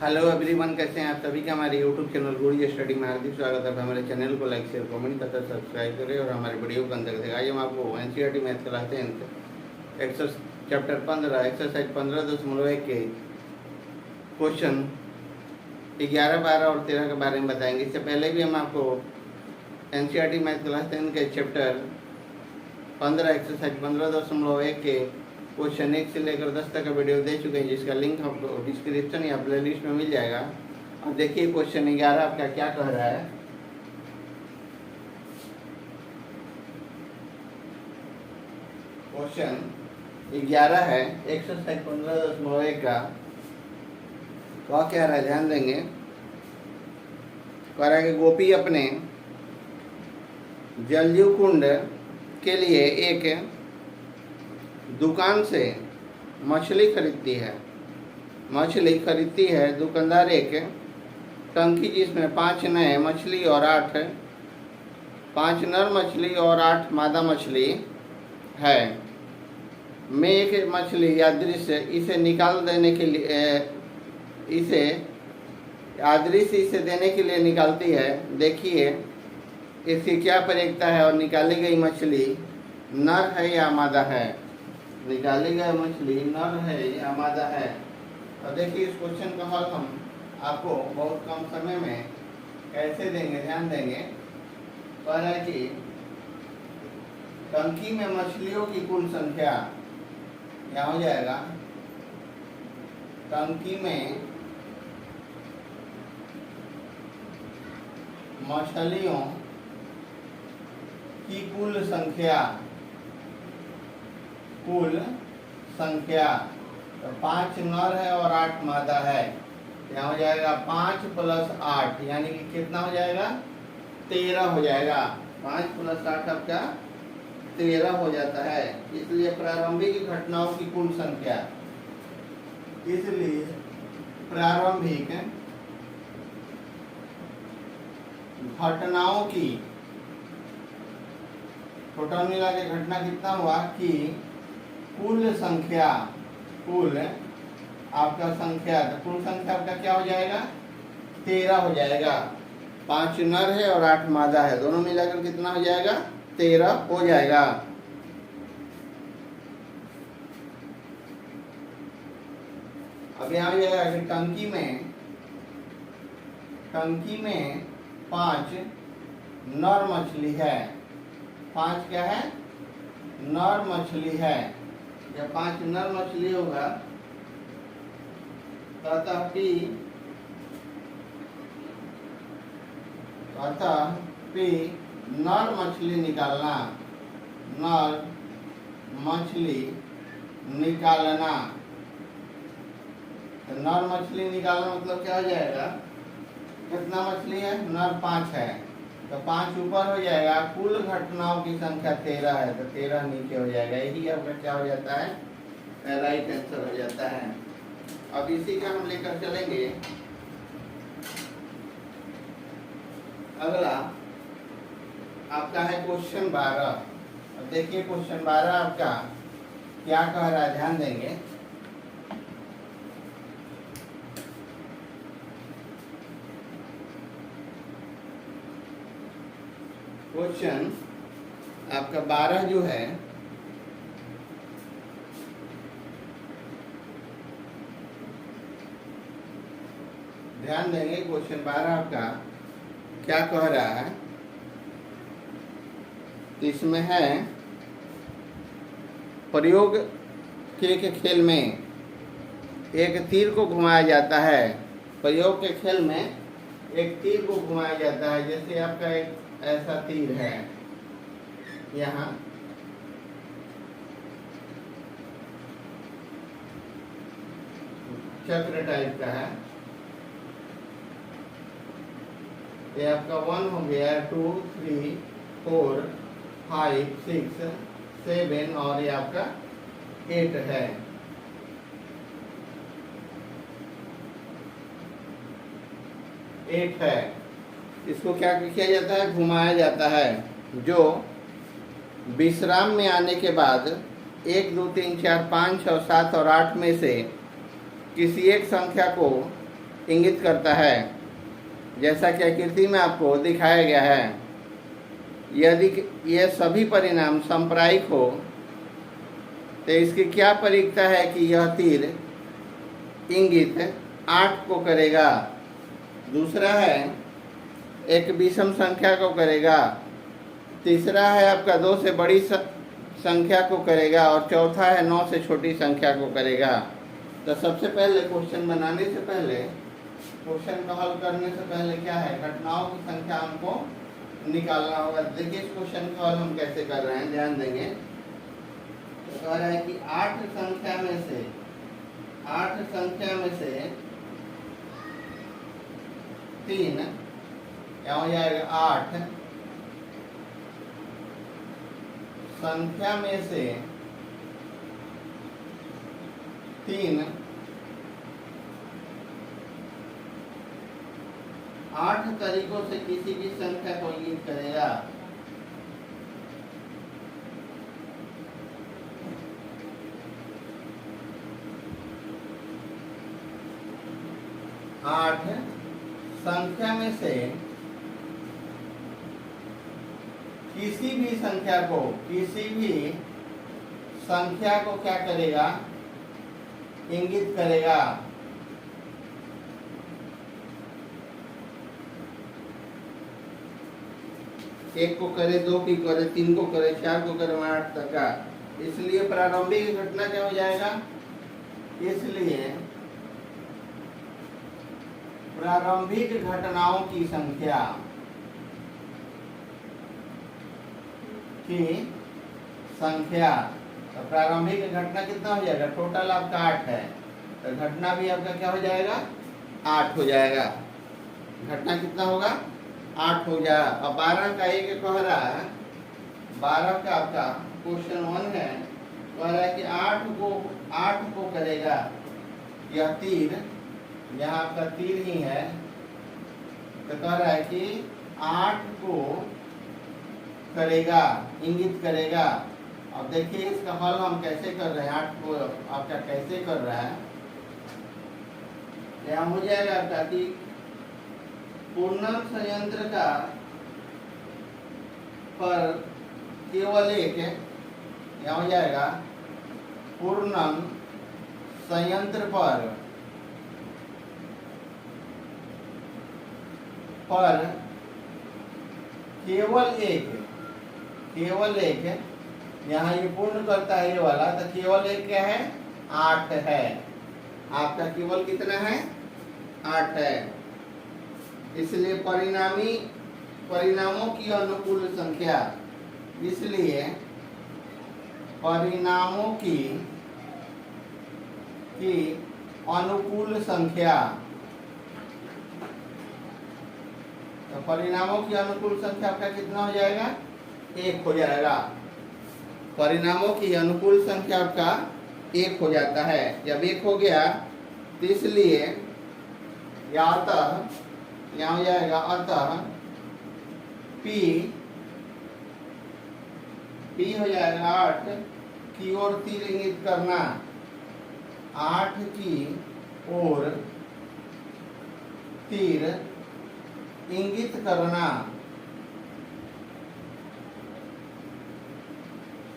Hello everyone, कैसे हैं आप सभी का हमारे यूट्यूब चैनल गुड़ी स्टडी में हार्दिक स्वागत है। हमारे चैनल को लाइक शेयर कमेंट करके सब्सक्राइब करें और हमारे वीडियो को अंदर देखें। आज हम आपको NCERT math class 10 chapter 15 exercise 15.1 के क्वेश्चन 11, 12 और 13 के बारे में बताएंगे। इससे पहले भी हम आपको एनसीईआरटी मैथ क्लास 10 के चैप्टर 15 एक्सरसाइज 15.1 के क्वेश्चन 1 से लेकर 10 तक का वीडियो दे चुके हैं, जिसका लिंक आपको डिस्क्रिप्शन या प्ले लिस्ट में मिल जाएगा। अब देखिए क्वेश्चन 11 आपका क्या कह रहा है। क्वेश्चन 11 है एक्सरसाइज 15.1 का। क्या कह रहा है, ध्यान देंगे। कह रहा है कि गोपी अपने जलजीव कुंड के लिए एक दुकान से मछली खरीदती है। दुकानदार एक टंकी जिसमें 5 नए मछली और 5 नर मछली और 8 मादा मछली है में एक मछली यादृश्य इसे निकाल देने के लिए इसे देने के लिए निकालती है। देखिए इसकी क्या प्रयोजकता है और निकाली गई मछली नर है या मादा है। निकाली गई मछली नर है या मादा है। और देखिए इस क्वेश्चन का हल हम आपको बहुत कम समय में कैसे देंगे, ध्यान देंगे। कह रहा है कि टंकी में मछलियों की कुल संख्या क्या हो जाएगा। टंकी में मछलियों की कुल संख्या तो 5 नर है और 8 मादा है। क्या हो जाएगा 5 + 8 यानी कि कितना हो जाएगा 13 हो जाएगा। 5 + 8 आपका 13 हो जाता है। इसलिए प्रारंभिक घटनाओं की कुल संख्या, इसलिए प्रारंभिक घटनाओं की टोटल मिला के घटना कितना हुआ कि कुल आपका संख्या, तो कुल संख्या आपका क्या हो जाएगा 13 हो जाएगा। 5 नर है और 8 मादा है, दोनों मिलाकर कितना हो जाएगा 13 हो जाएगा। अब यहाँ जाएगा कि टंकी में 5 नर मछली है। 5 क्या है नर मछली है। जब 5 नर मछली होगा अतः P नर मछली निकालना। तो नर मछली निकालना मतलब क्या हो जाएगा, कितना मछली है नर 5 है तो 5 ऊपर हो जाएगा। कुल घटनाओं की संख्या 13 है तो 13 नीचे हो जाएगा। यही आपका क्या हो जाता है राइट आंसर हो जाता है। अब इसी का हम लेकर चलेंगे अगला आपका है क्वेश्चन 12। अब देखिए क्वेश्चन 12 आपका क्या कह रहा है, ध्यान देंगे। क्वेश्चन आपका 12 जो है ध्यान देंगे। क्वेश्चन 12 आपका क्या कह रहा है, इसमें है प्रयोग के खेल में एक तीर को घुमाया जाता है। प्रयोग के खेल में एक तीर को घुमाया जाता है। जैसे आपका एक ऐसा तीर है यहाँ, चक्र टाइप का है। ये आपका 1 हो गया, 2, 3, 4, 5, 6, 7 और ये आपका 8 है। इसको क्या किया जाता है, घुमाया जाता है। जो विश्राम में आने के बाद 1, 2, 3, 4, 5, 6, 7 और 8 में से किसी एक संख्या को इंगित करता है, जैसा कि आकृति में आपको दिखाया गया है। यदि ये सभी परिणाम सांप्रायिक हो तो इसकी क्या परिकता है कि यह तीर इंगित 8 को करेगा। दूसरा है एक विषम संख्या को करेगा। तीसरा है आपका 2 से बड़ी संख्या को करेगा। और चौथा है 9 से छोटी संख्या को करेगा। तो सबसे पहले क्वेश्चन बनाने से पहले, क्वेश्चन का हल करने से पहले क्या है, घटनाओं की संख्या हमको निकालना होगा। देखिए इस क्वेश्चन का हल हम कैसे कर रहे हैं, ध्यान देंगे। तो कह रहा है कि 8 संख्या में से 3 क्या हो जाएगा, 8 संख्या में से 3 8 तरीकों से किसी भी संख्या को इंगित करेगा। आठ संख्या में से किसी भी संख्या को क्या करेगा, इंगित करेगा। एक को करे, 2 की करे, 3 को करे, 4 को करे, 8 तक का। इसलिए प्रारंभिक घटना क्या हो जाएगा, इसलिए प्रारंभिक घटनाओं की संख्या तो प्रारंभिक घटना कितना हो जाएगा, टोटल आपका 8 है, तो घटना भी आपका क्या हो जाएगा, 8 हो जाएगा। घटना कितना होगा, 8 हो जाएगा। अब 12 का एक कह रहा है, 12 का आपका क्वेश्चन 1 है, कह रहा है कि 8 को करेगा यह तीर, यहाँ आपका तीर ही है, तो कह रहा है कि 8 को करेगा, इंगित करेगा। अब देखिए इसका हल हम कैसे कर रहे हैं, 8 को आपका कैसे कर रहा है। यहाँ हो जाएगा आपका कि पूर्णांक संयंत्र का पर केवल एक, यहाँ हो जाएगा पूर्णांक संयंत्र पर केवल एक यहाँ ये पूर्ण करता है ये वाला, तो केवल एक क्या है, 8 है। आपका केवल कितना है, 8 है। इसलिए परिणामों की अनुकूल संख्या, इसलिए परिणामों की अनुकूल संख्या, तो परिणामों की अनुकूल संख्या आपका कितना हो जाएगा, 1 हो जाएगा। परिणामों की अनुकूल संख्या आपका 1 हो जाता है। जब 1 हो गया तो इसलिए यहाँ हो जाएगा अतः P हो जाएगा 8 की ओर तीर इंगित करना, 8 की ओर तीर इंगित करना।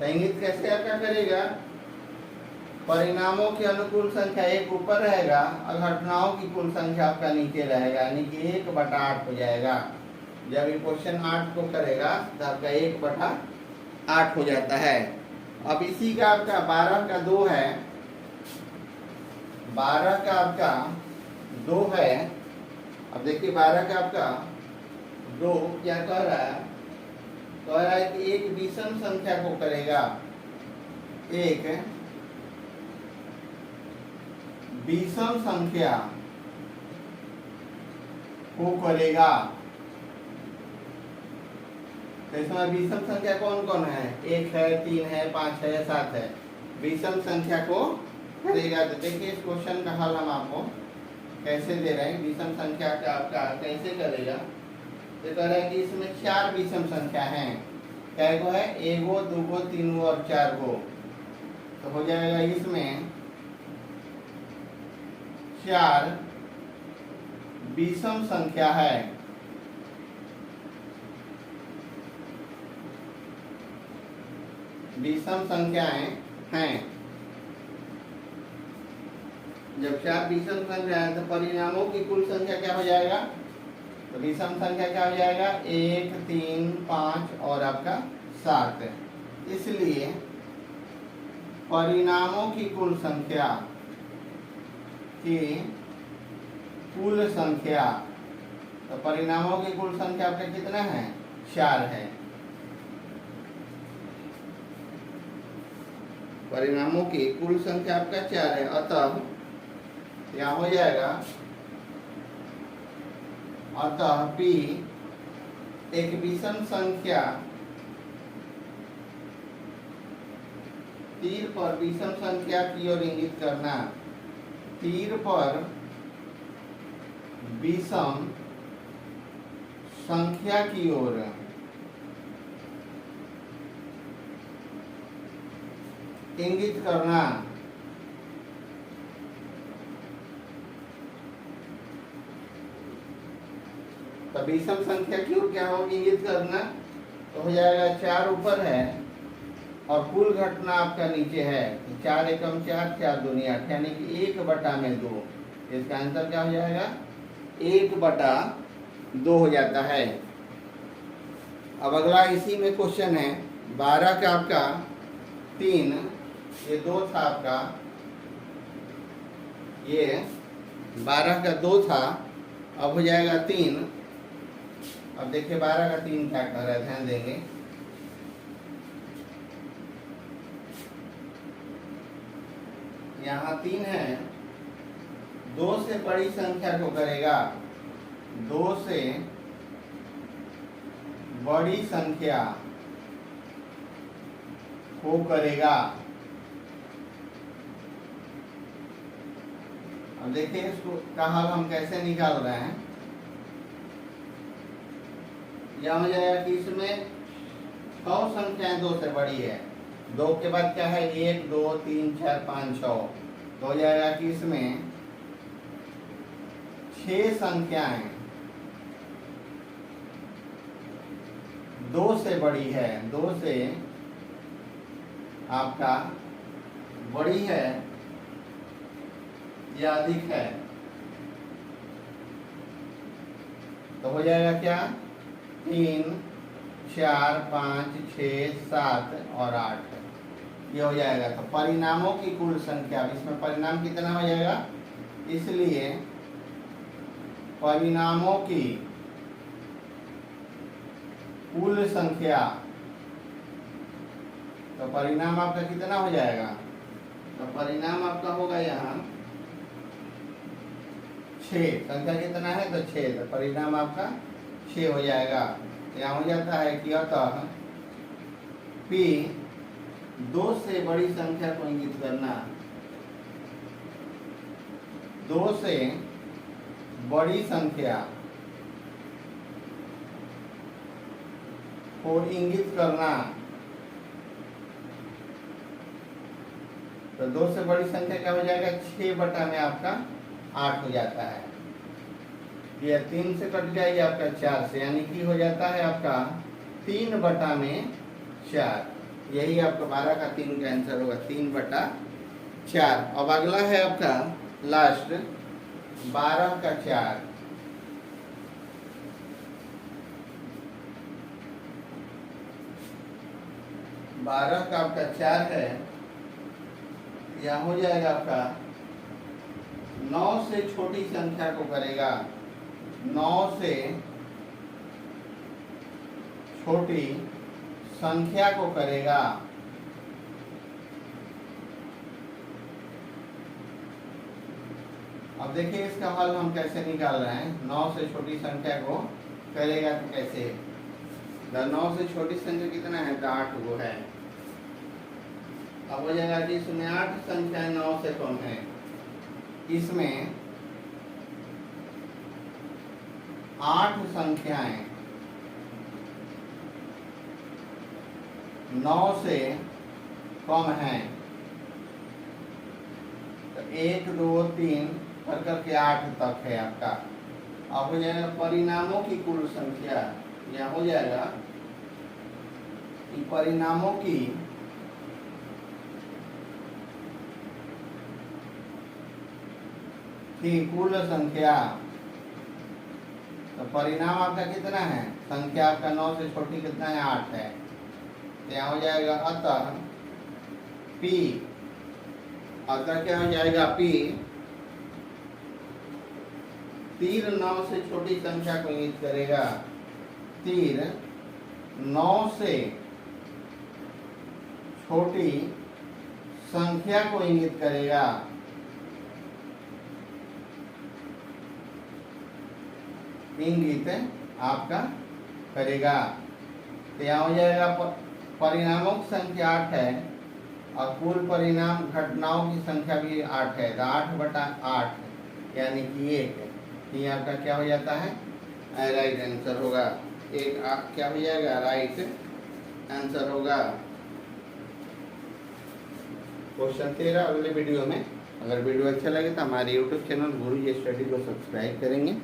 इंगित कैसे आपका करेगा, परिणामों की अनुकूल संख्या 1 ऊपर रहेगा और घटनाओं की कुल संख्या आपका नीचे रहेगा, यानी कि 1/8 हो जाएगा। जब ये क्वेश्चन 8 को करेगा तो आपका 1/8 हो जाता है। अब इसी का आपका 12 का 2 है, 12 का आपका 2 है। अब देखिए 12 का आपका 2 क्या कह रहा है, कह रहा है कि एक विषम संख्या को करेगा, एक विषम संख्या को करेगा। तो इसमें विषम संख्या कौन कौन है, 1 है, 3 है, 5 है, 7 है, विषम संख्या को करेगा। तो देखिए इस क्वेश्चन का हल हम आपको कैसे दे रहे हैं, विषम संख्या का आपका कैसे करेगा। तो कह रहा है कि इसमें 4 विषम संख्या हैं, क्या को है, 1 2 3 और 4 को। तो हो जाएगा इसमें 4 विषम संख्या है, विषम संख्याएं हैं। जब चार विषम संख्या है तो परिणामों की कुल संख्या क्या हो जाएगा? तो विषम संख्या क्या हो जाएगा? 1, 3, 5 और आपका 7। इसलिए परिणामों की कुल संख्या की कुल संख्या, तो परिणामों की कुल संख्या आपका कितना है? 4 है। परिणामों की कुल संख्या आपका 4 है। अतः यहाँ हो जाएगा, अतः P एक विषम संख्या, तीर पर विषम संख्या की ओर इंगित करना, तीर पर विषम संख्या की ओर इंगित करना। तो विषम संख्या की ओर क्या होगी? इंगित करना। तो हो जाएगा 4 ऊपर है और कुल घटना आपका नीचे है। 4 एकम 4, 4 दूनी 8, यानी कि 1/2। इसका आंसर क्या हो जाएगा? 1/2 हो जाता है। अब अगला इसी में क्वेश्चन है 12 का आपका 3, ये 2 था आपका, ये 12 का 2 था, अब हो जाएगा 3। अब देखिए 12 का 3 क्या कर रहा है, ध्यान देंगे। यहाँ 3 है, 2 से बड़ी संख्या को करेगा, 2 से बड़ी संख्या को करेगा। अब देखिए इसको का हल हम कैसे निकाल रहे हैं। यह हो जाएगा कि इसमें 6 संख्याएं 2 से बड़ी है, 2 के बाद क्या है? 1, 2, 3, 4, 5, 6। तो हो जाएगा कि इसमें 6 संख्याएं 2 से बड़ी है, 2 से आपका बड़ी है या अधिक है। तो हो जाएगा क्या? 3, 4, 5, 6, 7 और 8, ये हो जाएगा। तो परिणामों की कुल संख्या, इसमें परिणाम कितना हो जाएगा? इसलिए परिणामों की कुल संख्या, तो परिणाम आपका कितना हो जाएगा? तो परिणाम आपका होगा यहाँ 6। संख्या कितना है? तो 6। तो परिणाम आपका 6 हो जाएगा। यहाँ हो जाता है कि अतः P 2 से बड़ी संख्या को इंगित करना, 2 से बड़ी संख्या को इंगित करना। तो 2 से बड़ी संख्या क्या हो जाएगा? 6 में आपका 8 हो जाता है। ये 3 से कट जाएगी आपका 4 से, यानी कि हो जाता है आपका 3/4। यही आपका 12 का 3 का आंसर होगा, 3/4। अब अगला है आपका लास्ट 12 का 4। बारह का आपका 4 है, यह हो जाएगा आपका 9 से छोटी संख्या को करेगा, 9 से छोटी संख्या को करेगा। अब देखिए इसका हल हम कैसे निकाल रहे हैं। 9 से छोटी संख्या को करेगा तो कैसे? 9 से छोटी संख्या कितना है? तो 8 वो है। अब हो जाएगा कि इसमें 8 संख्याएं 9 से कम है, इसमें 8 संख्याएं 9 से कम हैं। तो 1, 2, 3 कर करके 8 तक है आपका। अब हो जाएगा परिणामों की कुल संख्या, या हो जाएगा कि परिणामों की कुल संख्या। तो परिणाम आपका कितना है, संख्या आपका 9 से छोटी कितना है, 8 है। तो यहाँ हो जाएगा अतः P, अतः क्या हो जाएगा P, तीर 9 से छोटी संख्या को इंगित करेगा, तीर 9 से छोटी संख्या को इंगित करेगा। इंगित आपका करेगा। तो यहाँ हो जाएगा परिणामों की संख्या 8 है और कुल परिणाम घटनाओं की संख्या भी 8 है। तो 8/8 यानी कि 1। ये आपका क्या हो जाता है, राइट आंसर होगा। एक क्या हो जाएगा, राइट आंसर होगा। क्वेश्चन 13 अगले वीडियो में। अगर वीडियो अच्छा लगे तो हमारे यूट्यूब चैनल गुरुजी स्टडी को सब्सक्राइब करेंगे।